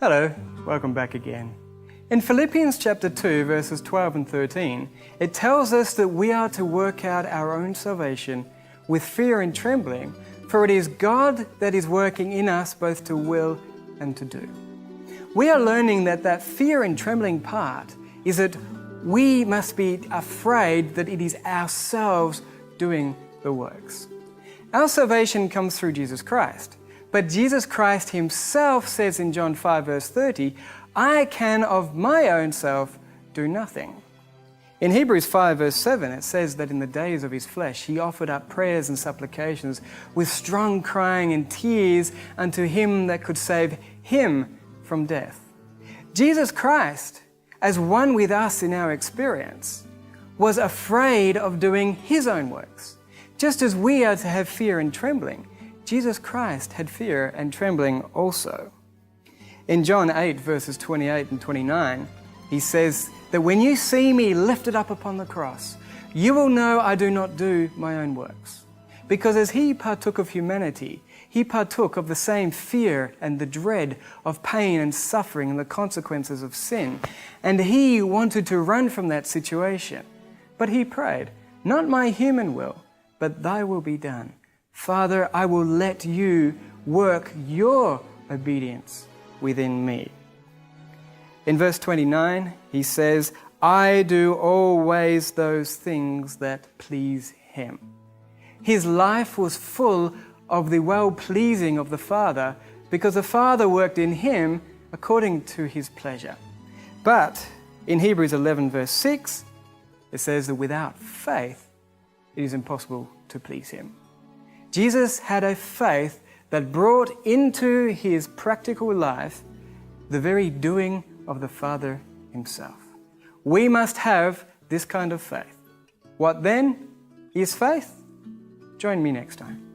Hello, welcome back again. In Philippians chapter 2, verses 12 and 13, it tells us that we are to work out our own salvation with fear and trembling, for it is God that is working in us both to will and to do. We are learning that fear and trembling part is that we must be afraid that it is ourselves doing the works. Our salvation comes through Jesus Christ. But Jesus Christ himself says in John 5 verse 30, I can of my own self do nothing. In Hebrews 5 verse 7 it says that in the days of his flesh he offered up prayers and supplications with strong crying and tears unto him that could save him from death. Jesus Christ, as one with us in our experience, was afraid of doing his own works. Just as we are to have fear and trembling, Jesus Christ had fear and trembling also. In John 8, verses 28 and 29, he says that when you see me lifted up upon the cross, you will know I do not do my own works. Because as he partook of humanity, he partook of the same fear and the dread of pain and suffering and the consequences of sin. And he wanted to run from that situation. But he prayed, not my human will, but thy will be done. Father, I will let you work your obedience within me. In verse 29, he says, I do always those things that please him. His life was full of the well-pleasing of the Father because the Father worked in him according to his pleasure. But in Hebrews 11 verse 6, it says that without faith, it is impossible to please him. Jesus had a faith that brought into his practical life the very doing of the Father himself. We must have this kind of faith. What then is faith? Join me next time.